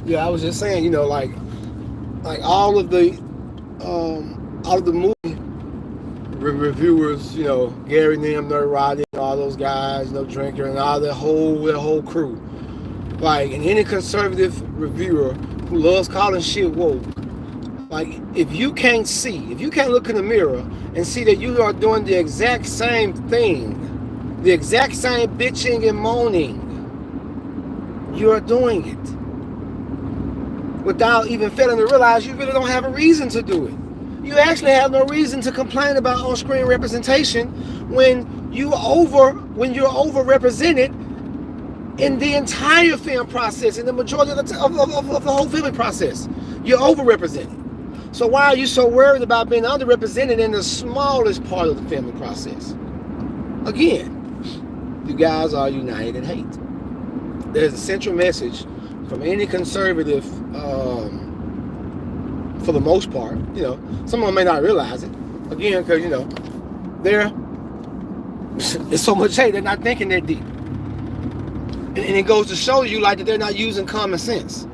Yeah, I was just saying, like all of the movie reviewers, Gary Nem, Nerd Roddy, all those guys, Drinker, and all their whole crew. Like, and any conservative reviewer who loves calling shit woke, like, if you can't look in the mirror and see that you are doing the exact same thing, the exact same bitching and moaning, you are doing it without even failing to realize you really don't have a reason to do it. You actually have no reason to complain about on-screen representation when you're overrepresented in the entire film process, in the majority of the whole filming process. You're overrepresented. So why are you so worried about being underrepresented in the smallest part of the filming process? Again, you guys are united in hate. There's a central message from any conservative, for the most part. Some of them may not realize it. Again, because, they're, there's so much hate, they're not thinking that deep. And it goes to show you, like, that they're not using common sense.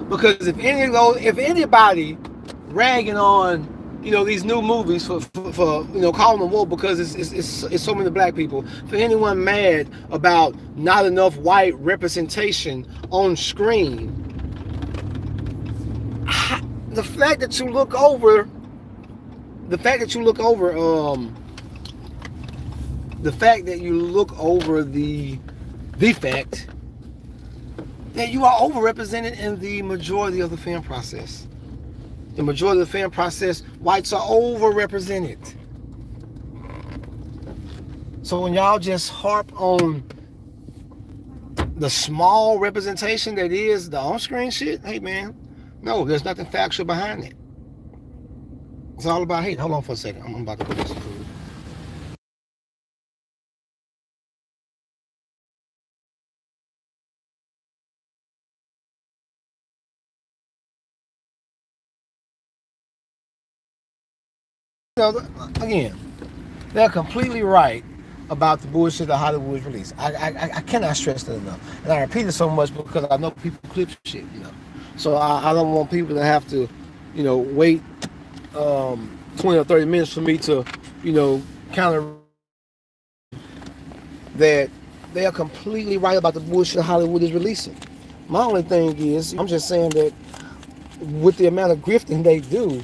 Because if anybody ragging on, these new movies for calling them woke because it's so many black people, for anyone mad about not enough white representation on screen, the fact that you look over the fact that you look over the fact that you are overrepresented in the majority of the film process. The majority of the film process, whites are overrepresented. So when y'all just harp on the small representation that is the on-screen shit, hey man, no, there's nothing factual behind it. It's all about hate. Hold on for a second. I'm about to put this in food. Again, they're completely right about the bullshit that Hollywood released. I cannot stress that enough. And I repeat it so much because I know people clip shit. So I don't want people to have to, wait 20 or 30 minutes for me to, counter that they are completely right about the bullshit Hollywood is releasing. My only thing is, I'm just saying that with the amount of grifting they do,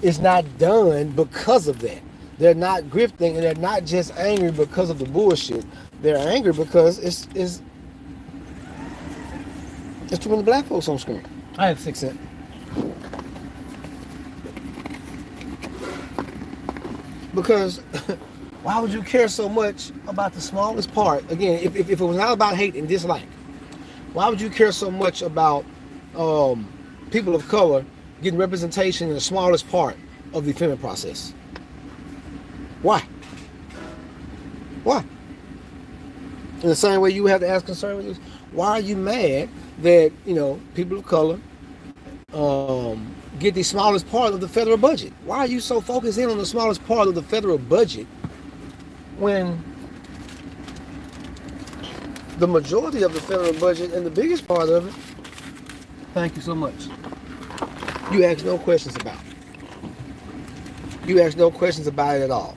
it's not done because of that. They're not grifting, and they're not just angry because of the bullshit. They're angry because it's too many black folks on screen. I have 6 cents. Because why would you care so much about the smallest part? Again, if it was not about hate and dislike, why would you care so much about people of color getting representation in the smallest part of the filming process? Why? Why? In the same way you have to ask conservatives, why are you mad that people of color get the smallest part of the federal budget? Why are you so focused in on the smallest part of the federal budget when the majority of the federal budget and the biggest part of it, thank you so much, you ask no questions about it. You ask no questions about it at all.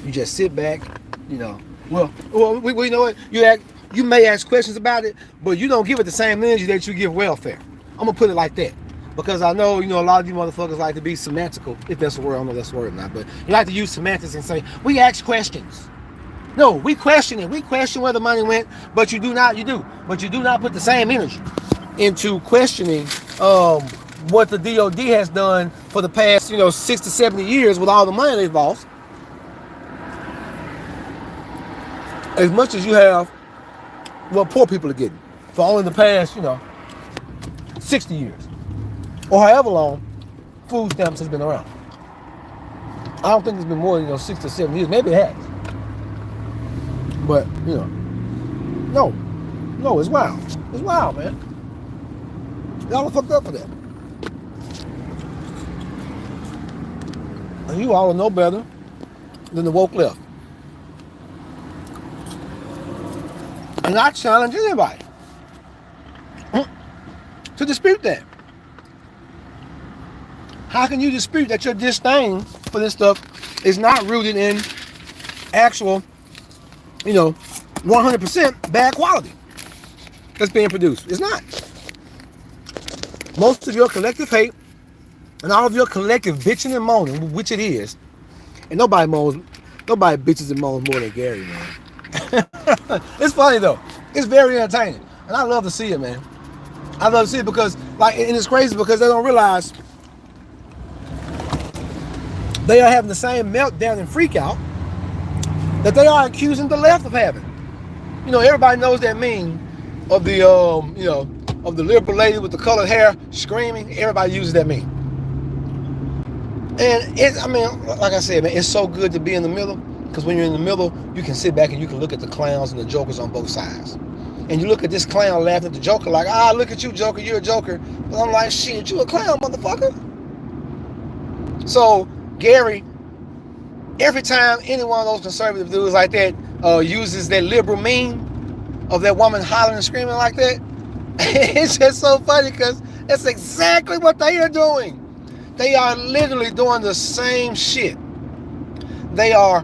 You just sit back, well, you know what? You may ask questions about it, but you don't give it the same energy that you give welfare. I'm gonna put it like that. Because I know, a lot of you motherfuckers like to be semantical, if that's a word. I don't know if that's a word or not, but you like to use semantics and say, we ask questions. No, we question it. We question where the money went, but you do not put the same energy into questioning what the DOD has done for the past, 60 to 70 years with all the money they've lost. As much as you have what poor people are getting for only the past, 60 years. Or however long food stamps has been around. I don't think it's been more than 6 to 7 years. Maybe it has. But, no, it's wild. It's wild, man. Y'all are fucked up for that. And you all know better than the woke left. And I challenge anybody to dispute that? How can you dispute that your disdain for this stuff is not rooted in actual, 100% bad quality that's being produced? It's not. Most of your collective hate and all of your collective bitching and moaning, which it is, and nobody bitches and moans more than Gary, man. It's funny though. It's very entertaining, and I love to see it, man. I love to see it because, and it's crazy because they don't realize they are having the same meltdown and freak out that they are accusing the left of having. Everybody knows that meme of the, of the liberal lady with the colored hair screaming. Everybody uses that meme. And like I said, man, it's so good to be in the middle, because when you're in the middle, you can sit back and you can look at the clowns and the jokers on both sides. And you look at this clown laughing at the joker like, look at you, joker, you're a joker. But I'm like, shit, you a clown, motherfucker. So Gary, every time any one of those conservative dudes like that uses that liberal meme of that woman hollering and screaming like that, it's just so funny because that's exactly what they are doing. They are literally doing the same shit. They are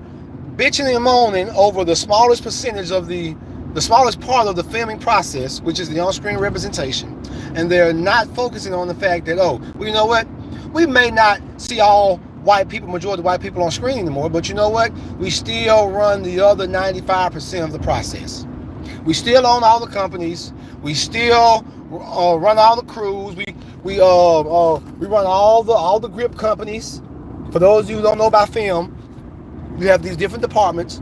bitching and moaning over the smallest percentage of the smallest part of the filming process, which is the on-screen representation. And they're not focusing on the fact that, you know what? We may not see all majority white people on screen anymore, but you know what? We still run the other 95% of the process. We still own all the companies. We still run all the crews. We run all the grip companies. For those of you who don't know about film, you have these different departments,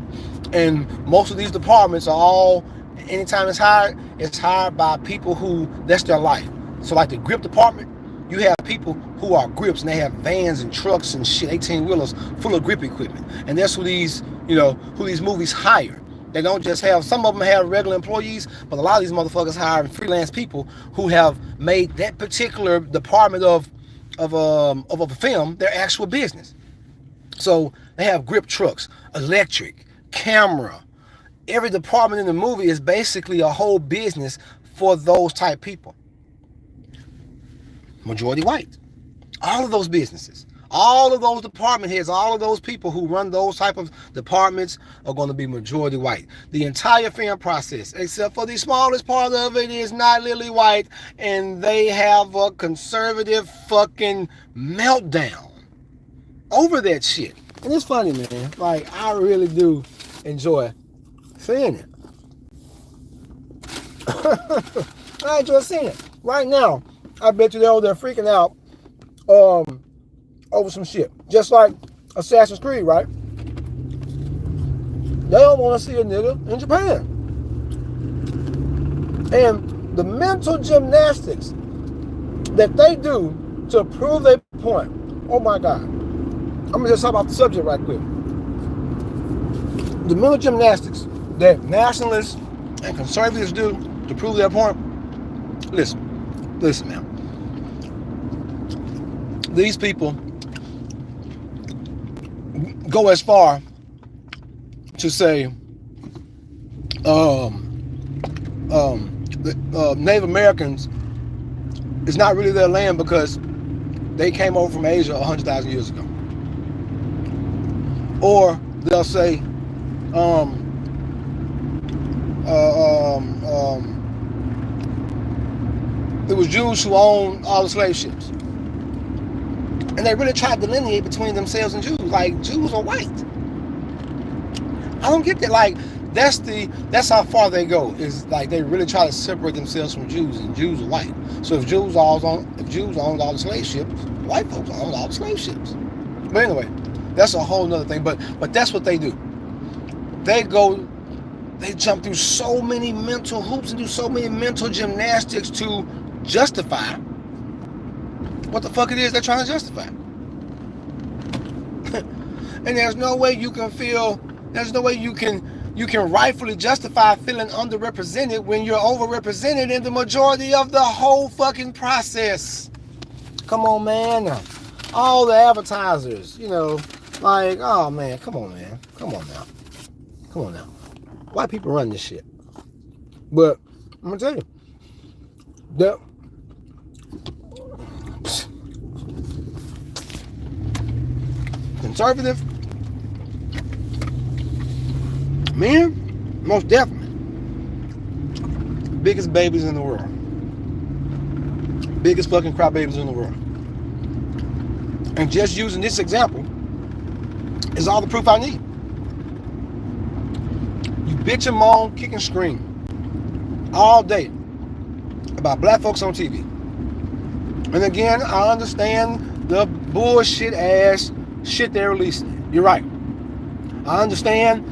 and most of these departments are all, anytime it's hired by people who, that's their life. So like the grip department, you have people who are grips, and they have vans and trucks and shit, 18-wheelers full of grip equipment. And that's who these movies hire. They don't just have, some of them have regular employees, but a lot of these motherfuckers hire freelance people who have made that particular department of a film their actual business. So they have grip trucks, electric, camera. Every department in the movie is basically a whole business for those type people. Majority white. All of those businesses, all of those department heads, all of those people who run those type of departments are going to be majority white. The entire film process, except for the smallest part of it, is not literally white, and they have a conservative fucking meltdown over that shit. And it's funny, man. Like, I really do enjoy seeing it. I enjoy seeing it. Right now, I bet you they're over there freaking out over some shit. Just like Assassin's Creed, right? They don't want to see a nigga in Japan. And the mental gymnastics that they do to prove their point. Oh my God. I'm going to just talk about the subject right quick. The mental gymnastics that nationalists and conservatives do to prove their point. Listen, man. These people go as far to say Native Americans is not really their land because they came over from Asia 100,000 years ago. Or they'll say it was Jews who owned all the slave ships. And they really tried to delineate between themselves and Jews. Like, Jews are white. I don't get that. Like, that's how far they go. Is like they really try to separate themselves from Jews, and Jews are white. So if Jews owned all the slave ships, white folks owned all the slave ships. But anyway, that's a whole nother thing. But that's what they do. They jump through so many mental hoops and do so many mental gymnastics to justify what the fuck it is they're trying to justify. And there's no way you can rightfully justify feeling underrepresented when you're overrepresented in the majority of the whole fucking process. Come on, man. All the advertisers, like, oh man, come on, man. Come on now. White people run this shit. But I'm gonna tell you, conservative men, most definitely, biggest babies in the world. Biggest fucking crybabies in the world. And just using this example is all the proof I need. You bitch and moan, kick and scream all day about black folks on TV. And again, I understand the bullshit ass shit they're releasing. You're right. I understand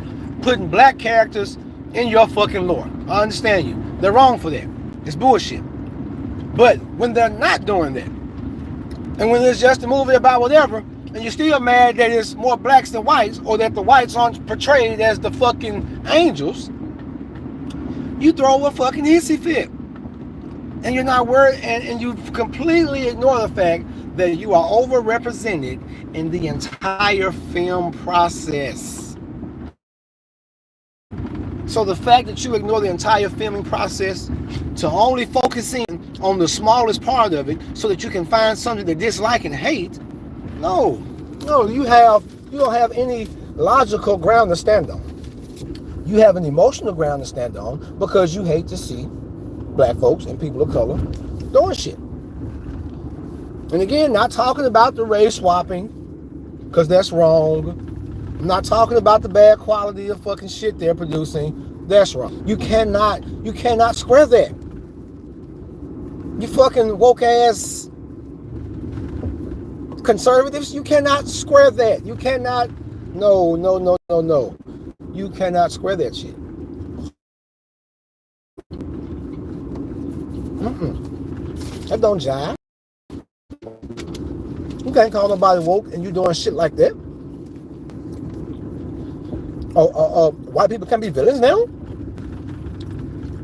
putting black characters in your fucking lore. I understand you. They're wrong for that. It's bullshit. But when they're not doing that, and when it's just a movie about whatever, and you're still mad that it's more blacks than whites, or that the whites aren't portrayed as the fucking angels, you throw a fucking hissy fit. And you're not worried, and you completely ignore the fact that you are overrepresented in the entire film process. So the fact that you ignore the entire filming process to only focus in on the smallest part of it so that you can find something to dislike and hate, no, you don't have any logical ground to stand on. You have an emotional ground to stand on because you hate to see black folks and people of color doing shit. And again, not talking about the race swapping, because that's wrong. I'm not talking about the bad quality of fucking shit they're producing. That's wrong. You cannot square that. You fucking woke ass conservatives, you cannot square that. You cannot, no. You cannot square that shit. That don't jive. You can't call nobody woke and you doing shit like that. White people can be villains now?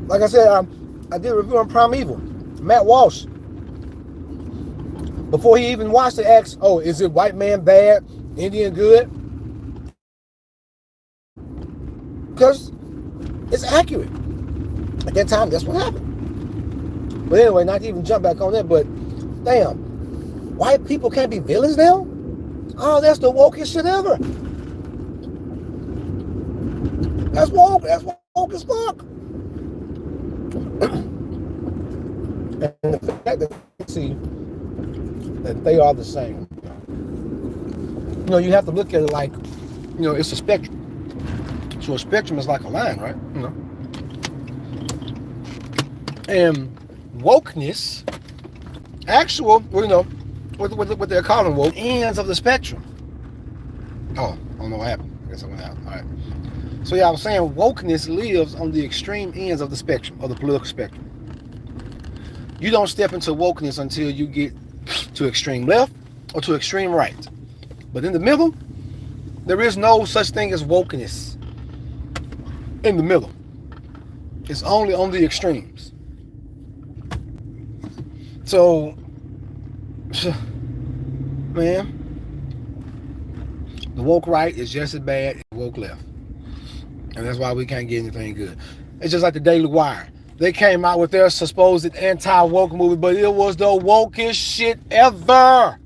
Like I said, I did a review on Primeval. Matt Walsh, before he even watched it, asked, is it white man bad, Indian good? Because it's accurate. At that time, that's what happened. But anyway, not to even jump back on that, but damn, white people can't be villains now? Oh, that's the wokest shit ever. That's woke as fuck. And the fact that you see that they are the same. You have to look at it like, it's a spectrum. So a spectrum is like a line, right? And wokeness, what they're calling woke, ends of the spectrum. Oh, I don't know what happened. I guess I went out. All right. So yeah, I was saying wokeness lives on the extreme ends of the spectrum, of the political spectrum. You don't step into wokeness until you get to extreme left or to extreme right. But in the middle, there is no such thing as wokeness. In the middle. It's only on the extremes. So, man, the woke right is just as bad as the woke left. And that's why we can't get anything good. It's just like the Daily Wire. They came out with their supposed anti-woke movie, but it was the wokest shit ever.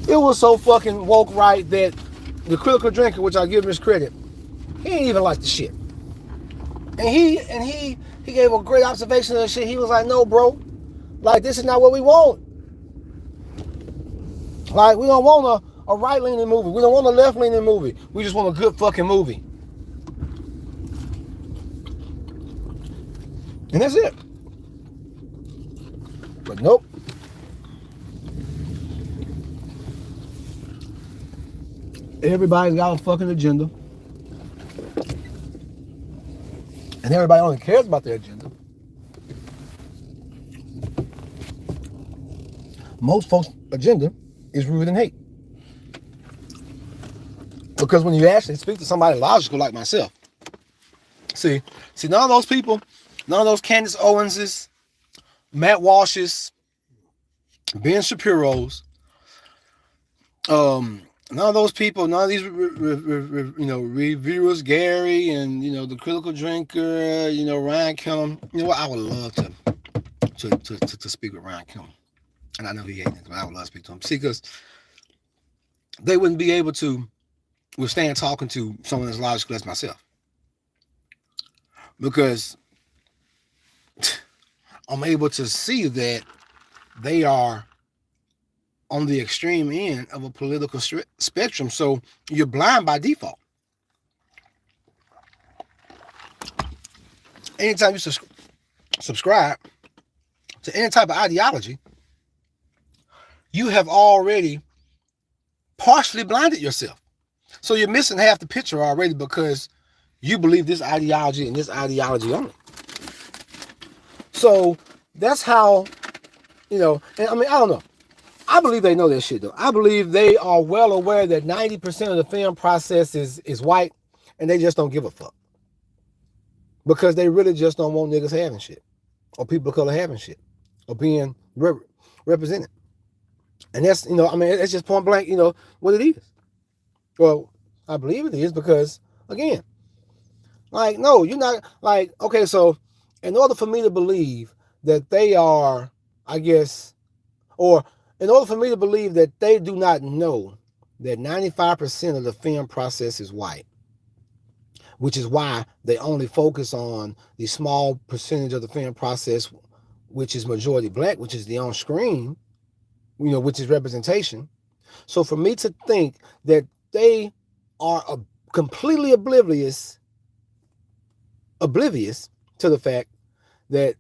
It was so fucking woke right that the Critical Drinker, which I give him his credit, he ain't even like the shit. And he gave a great observation of the shit. He was like, no, bro. Like, this is not what we want. Like, we don't want a right-leaning movie. We don't want a left-leaning movie. We just want a good fucking movie. And that's it. But nope. Everybody's got a fucking agenda. And everybody only cares about their agenda. Most folks' agenda is rooted in hate. Because when you actually speak to somebody logical like myself, see, none of those people, none of those Candace Owenses, Matt Walshes, Ben Shapiro's, none of those people, none of these, reviewers, Gary and, the Critical Drinker, Ryan Killam. You know what? I would love to speak with Ryan Killam. And I know he hates it, but I would love to speak to him. See, because they wouldn't be able to withstand talking to someone as logical as myself. Because I'm able to see that they are on the extreme end of a political spectrum. So you're blind by default. Anytime you subscribe to any type of ideology, you have already partially blinded yourself. So you're missing half the picture already because you believe this ideology and this ideology only. So that's how, and I mean, I don't know. I believe they know that shit, though. I believe they are well aware that 90% of the film process is white, and they just don't give a fuck. Because they really just don't want niggas having shit, or people of color having shit, or being represented. And that's, I mean, it's just point blank, what it is. Well, I believe it is because, again, like, no, you're not, like, okay, so in order for me to believe that they are, I guess, or in order for me to believe that they do not know that 95% of the film process is white, which is why they only focus on the small percentage of the film process, which is majority black, which is the on screen, which is representation. So for me to think that they are completely oblivious to the fact that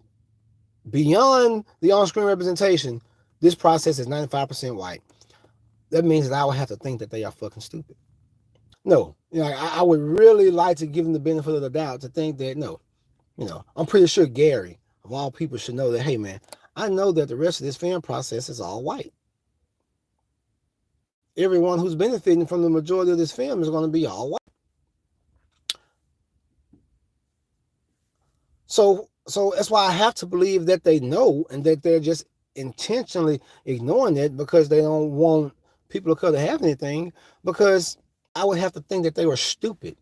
beyond the on-screen representation, this process is 95% white, that means that I would have to think that they are fucking stupid. No, I would really like to give them the benefit of the doubt to think that, no, I'm pretty sure Gary, of all people, should know that, hey, man, I know that the rest of this film process is all white. Everyone who's benefiting from the majority of this film is going to be all white. So that's why I have to believe that they know and that they're just intentionally ignoring it because they don't want people of color to have anything, because I would have to think that they were stupid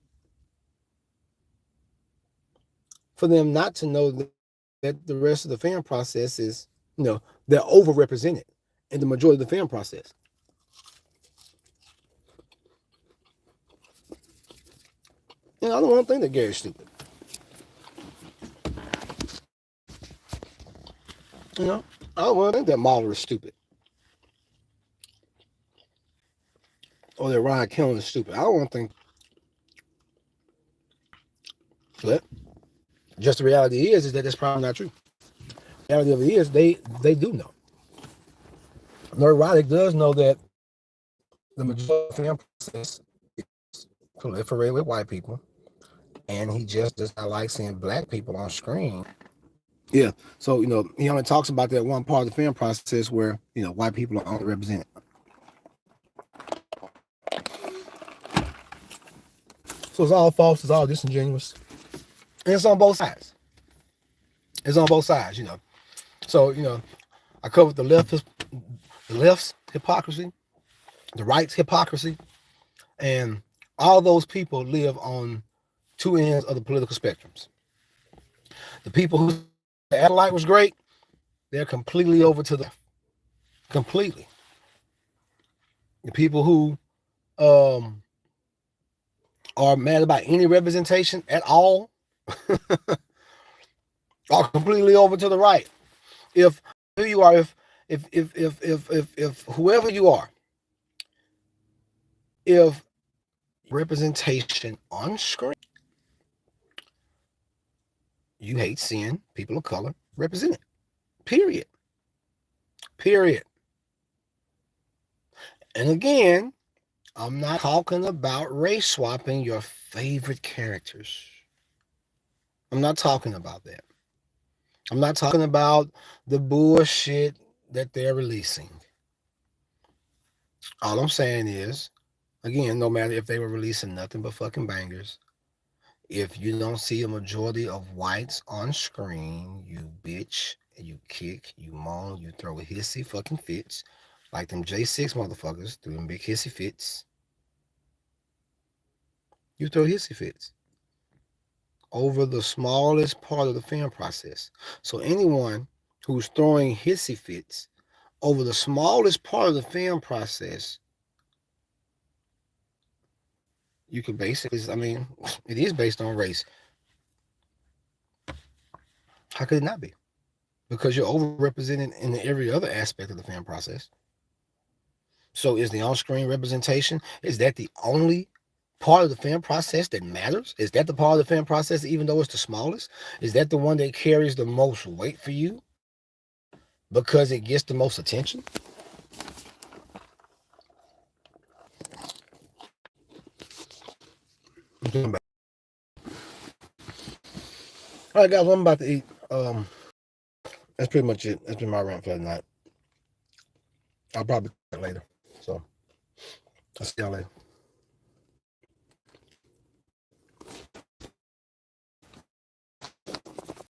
for them not to know that the rest of the film process is, they're overrepresented in the majority of the film process. I don't want to think that Gary's stupid. I don't want to think that Mahler is stupid. Or that Ryan Killen is stupid. I don't want to think. But just the reality is that that's probably not true. The reality of it is they do know. Neurotic does know that the majority of the film process is proliferated with white people, and he just does not like seeing black people on screen. Yeah, so he only talks about that one part of the film process where white people are underrepresented. So it's all false, it's all disingenuous, and it's on both sides. So I covered the left's hypocrisy, the right's hypocrisy, and all those people live on two ends of the political spectrums. The people who the Adelaide was great, they're completely over to the left. Completely. The people who are mad about any representation at all are completely over to the right. If who you are, if whoever you are, if representation on screen, you hate seeing people of color represented. Period. And again, I'm not talking about race swapping your favorite characters. I'm not talking about that. I'm not talking about the bullshit that they're releasing. All I'm saying is, again, no matter if they were releasing nothing but fucking bangers, if you don't see a majority of whites on screen, you bitch, you kick, you moan, you throw hissy fucking fits, like them J6 motherfuckers do them big hissy fits. You throw hissy fits over the smallest part of the film process. So anyone who's throwing hissy fits over the smallest part of the film process You could basically, I mean, it is based on race. How could it not be? Because you're overrepresented in every other aspect of the film process. So is the on-screen representation, is that the only part of the film process that matters? Is that the part of the film process, even though it's the smallest? Is that the one that carries the most weight for you because it gets the most attention? All right, guys, I'm about to eat. That's pretty much it. That's been my rant for the night. I'll probably later. So I'll see y'all later.